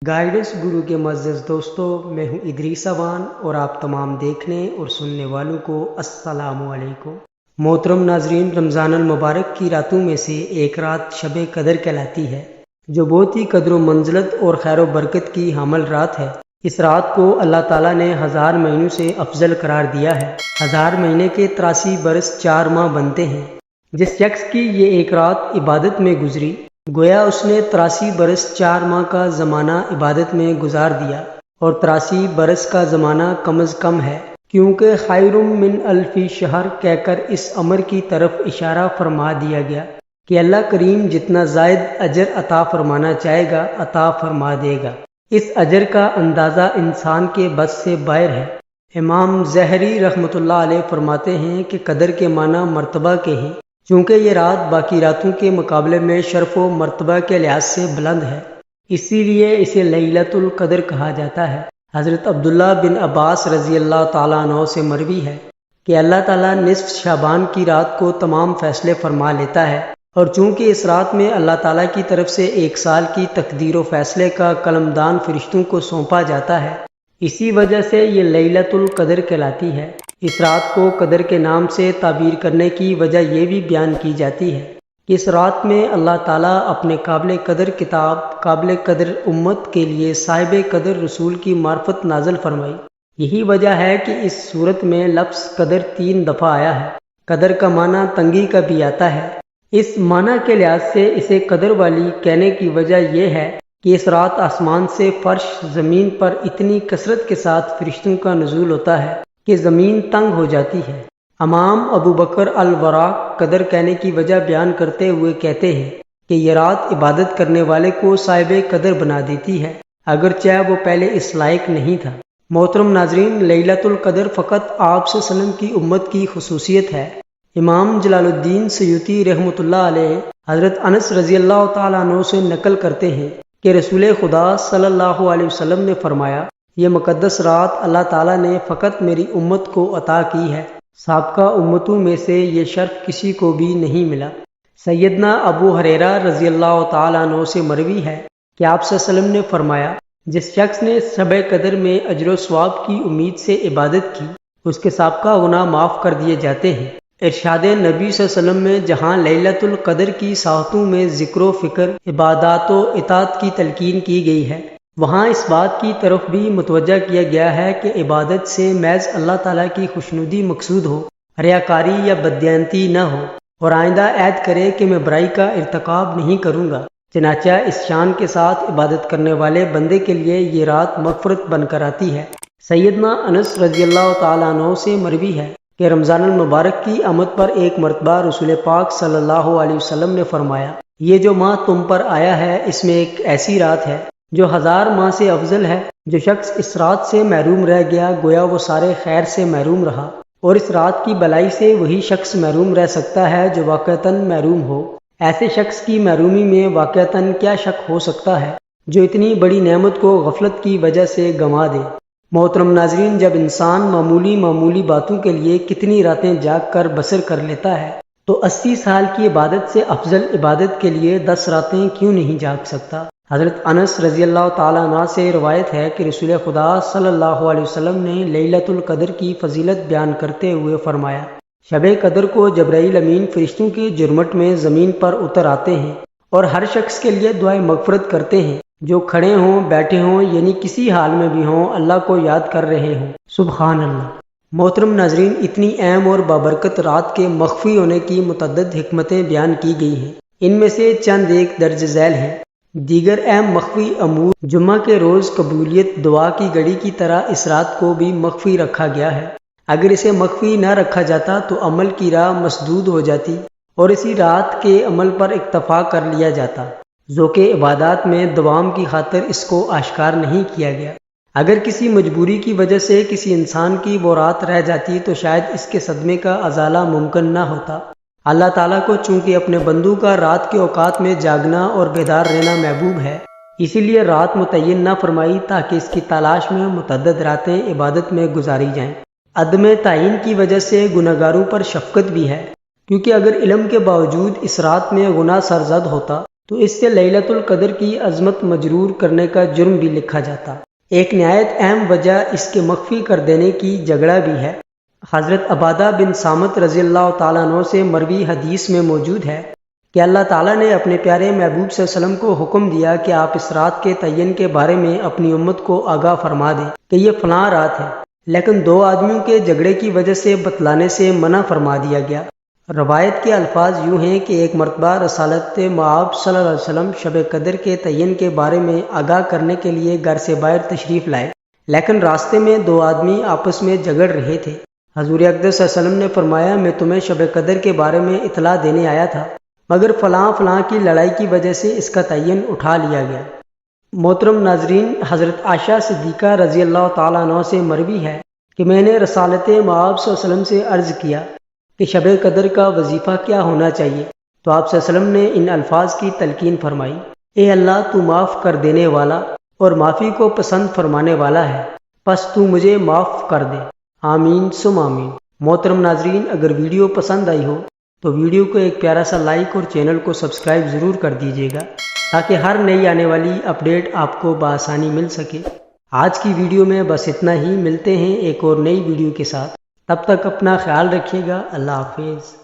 Guidance گرو کے معزز دوستو، میں ہوں ادریس اوان اور آپ تمام دیکھنے اور سننے والوں کو السلام علیکم۔ محترم ناظرین، رمضان المبارک کی راتوں میں سے ایک رات شب قدر کہلاتی ہے، جو بہت ہی قدر و منزلت اور خیر و برکت کی حامل رات ہے۔ اس رات کو اللہ تعالیٰ نے 1000 مہینوں سے افضل قرار دیا ہے۔ 1000 مہینے کے 83 برس 4 ماہ بنتے ہیں۔ جس شخص کی یہ ایک رات عبادت میں گزری، گویا اس نے 83 برس 4 ماہ کا زمانہ عبادت میں گزار دیا، اور 83 برس کا زمانہ کم از کم ہے، کیونکہ خیر من الف شہر کہہ کر اس امر کی طرف اشارہ فرما دیا گیا کہ اللہ کریم جتنا زائد اجر عطا فرمانا چاہے گا عطا فرما دے گا۔ اس اجر کا اندازہ انسان کے بس سے باہر ہے۔ امام ظہری رحمۃ اللہ علیہ فرماتے ہیں کہ قدر کے معنی مرتبہ کے ہیں، چونکہ یہ رات باقی راتوں کے مقابلے میں شرف و مرتبہ کے لحاظ سے بلند ہے، اسی لیے اسے لیلۃ القدر کہا جاتا ہے۔ حضرت عبداللہ بن عباس رضی اللہ تعالیٰ عنہ سے مروی ہے کہ اللہ تعالیٰ نصف شعبان کی رات کو تمام فیصلے فرما لیتا ہے، اور چونکہ اس رات میں اللہ تعالیٰ کی طرف سے 1 سال کی تقدیر و فیصلے کا قلمدان فرشتوں کو سونپا جاتا ہے، اسی وجہ سے یہ لیلۃ القدر کہلاتی ہے۔ اس رات کو قدر کے نام سے تعبیر کرنے کی وجہ یہ بھی بیان کی جاتی ہے کہ اس رات میں اللہ تعالیٰ اپنے قابل قدر کتاب، قابل قدر امت کے لیے صاحب قدر رسول کی معرفت نازل فرمائی۔ یہی وجہ ہے کہ اس صورت میں لفظ قدر 3 دفعہ آیا ہے۔ قدر کا معنی تنگی کا بھی آتا ہے۔ اس معنی کے لحاظ سے اسے قدر والی کہنے کی وجہ یہ ہے کہ اس رات آسمان سے فرش زمین پر اتنی کثرت کے ساتھ فرشتوں کا نزول ہوتا ہے کہ زمین تنگ ہو جاتی ہے۔ امام ابو بکر الوراق قدر کہنے کی وجہ بیان کرتے ہوئے کہتے ہیں کہ یہ رات عبادت کرنے والے کو صاحب قدر بنا دیتی ہے، اگرچہ وہ پہلے اس لائق نہیں تھا۔ محترم ناظرین، لیلۃ القدر فقط آپ صلی اللہ علیہ وسلم کی امت کی خصوصیت ہے۔ امام جلال الدین سیوطی رحمۃ اللہ علیہ حضرت انس رضی اللہ تعالیٰ عنہ سے نقل کرتے ہیں کہ رسول خدا صلی اللہ علیہ وسلم نے فرمایا، یہ مقدس رات اللہ تعالیٰ نے فقط میری امت کو عطا کی ہے، سابقہ امتوں میں سے یہ شرف کسی کو بھی نہیں ملا۔ سیدنا ابو ہریرہ رضی اللہ تعالیٰ عنہ سے مروی ہے کہ آپ صلی اللہ علیہ وسلم نے فرمایا، جس شخص نے شب قدر میں اجر و ثواب کی امید سے عبادت کی، اس کے سابقہ گناہ معاف کر دیے جاتے ہیں۔ ارشاد نبی صلی اللہ علیہ وسلم میں جہاں لیلۃ القدر کی ساعتوں میں ذکر و فکر، عبادات و اطاعت کی تلقین کی گئی ہے، وہاں اس بات کی طرف بھی متوجہ کیا گیا ہے کہ عبادت سے محض اللہ تعالیٰ کی خوشنودی مقصود ہو، ریاکاری یا بددیانتی نہ ہو، اور آئندہ عہد کرے کہ میں برائی کا ارتکاب نہیں کروں گا۔ چنانچہ اس شان کے ساتھ عبادت کرنے والے بندے کے لیے یہ رات مغفرت بن کر آتی ہے۔ سیدنا انس رضی اللہ تعالیٰ عنہ سے مروی ہے کہ رمضان المبارک کی آمد پر ایک مرتبہ رسول پاک صلی اللہ علیہ وسلم نے فرمایا، یہ جو ماہ تم پر آیا ہے اس میں ایک ایسی رات ہے جو 1000 ماہ سے افضل ہے۔ جو شخص اس رات سے محروم رہ گیا، گویا وہ سارے خیر سے محروم رہا، اور اس رات کی بلائی سے وہی شخص محروم رہ سکتا ہے جو واقعتاً محروم ہو۔ ایسے شخص کی محرومی میں واقعتاً کیا شک ہو سکتا ہے جو اتنی بڑی نعمت کو غفلت کی وجہ سے گنوا دے۔ محترم ناظرین، جب انسان معمولی باتوں کے لیے کتنی راتیں جاگ کر بسر کر لیتا ہے، تو 80 سال کی عبادت سے افضل عبادت کے لیے 10 راتیں کیوں نہیں جاگ سکتا؟ حضرت انس رضی اللہ تعالیٰ عنہ سے روایت ہے کہ رسول خدا صلی اللہ علیہ وسلم نے لیلۃ القدر کی فضیلت بیان کرتے ہوئے فرمایا، شب قدر کو جبرائیل امین فرشتوں کے جرمٹ میں زمین پر اتر آتے ہیں اور ہر شخص کے لیے دعائے مغفرت کرتے ہیں، جو کھڑے ہوں، بیٹھے ہوں، یعنی کسی حال میں بھی ہوں، اللہ کو یاد کر رہے ہوں۔ سبحان اللہ۔ محترم ناظرین، اتنی اہم اور بابرکت رات کے مخفی ہونے کی متعدد حکمتیں بیان کی گئی ہیں۔ ان میں سے چند ایک درج ذیل ہیں۔ دیگر اہم مخفی امور، جمعہ کے روز قبولیت دعا کی گھڑی کی طرح اس رات کو بھی مخفی رکھا گیا ہے۔ اگر اسے مخفی نہ رکھا جاتا تو عمل کی راہ مسدود ہو جاتی اور اسی رات کے عمل پر اکتفا کر لیا جاتا۔ ذوق عبادات میں دوام کی خاطر اس کو آشکار نہیں کیا گیا۔ اگر کسی مجبوری کی وجہ سے کسی انسان کی وہ رات رہ جاتی تو شاید اس کے صدمے کا ازالہ ممکن نہ ہوتا۔ اللہ تعالیٰ کو چونکہ اپنے بندوں کا رات کے اوقات میں جاگنا اور بیدار رہنا محبوب ہے، اسی لیے رات متعین نہ فرمائی تاکہ اس کی تلاش میں متعدد راتیں عبادت میں گزاری جائیں۔ عدم تعین کی وجہ سے گناہگاروں پر شفقت بھی ہے، کیونکہ اگر علم کے باوجود اس رات میں گناہ سرزد ہوتا تو اس سے لیلۃ القدر کی عظمت مجرور کرنے کا جرم بھی لکھا جاتا۔ ایک نہایت اہم وجہ اس کے مخفی کر دینے کی جھگڑا بھی ہے۔ حضرت عبادہ بن صامت رضی اللہ تعالیٰ عنہ سے مروی حدیث میں موجود ہے کہ اللہ تعالیٰ نے اپنے پیارے محبوب صلی اللہ علیہ وسلم کو حکم دیا کہ آپ اس رات کے تعین کے بارے میں اپنی امت کو آگاہ فرما دیں کہ یہ فلاں رات ہے، لیکن دو آدمیوں کے جھگڑے کی وجہ سے بتلانے سے منع فرما دیا گیا۔ روایت کے الفاظ یوں ہیں کہ ایک مرتبہ رسالت مآب صلی اللہ علیہ وسلم شب قدر کے تعین کے بارے میں آگاہ کرنے کے لیے گھر سے باہر تشریف لائے، لیکن راستے میں دو آدمی آپس میں جھگڑ رہے تھے۔ حضور اقدس صلی اللہ علیہ وسلم نے فرمایا، میں تمہیں شب قدر کے بارے میں اطلاع دینے آیا تھا، مگر فلاں فلاں کی لڑائی کی وجہ سے اس کا تعین اٹھا لیا گیا۔ محترم ناظرین، حضرت عائشہ صدیقہ رضی اللہ تعالیٰ عنہ سے مروی ہے کہ میں نے رسالت مآب صلی اللہ علیہ وسلم سے عرض کیا کہ شب قدر کا وظیفہ کیا ہونا چاہیے، تو آپ صلی اللہ علیہ وسلم نے ان الفاظ کی تلقین فرمائی، اے اللہ تو معاف کر دینے والا اور معافی کو پسند فرمانے والا ہے، پس تو مجھے معاف کر دے، آمین ثم آمین۔ محترم ناظرین، اگر ویڈیو پسند آئی ہو تو ویڈیو کو ایک پیارا سا لائک اور چینل کو سبسکرائب ضرور کر دیجیے گا تاکہ ہر نئی آنے والی اپڈیٹ آپ کو بآسانی مل سکے۔ آج کی ویڈیو میں بس اتنا ہی، ملتے ہیں ایک اور نئی ویڈیو کے ساتھ، تب تک اپنا خیال رکھیے گا، اللہ حافظ۔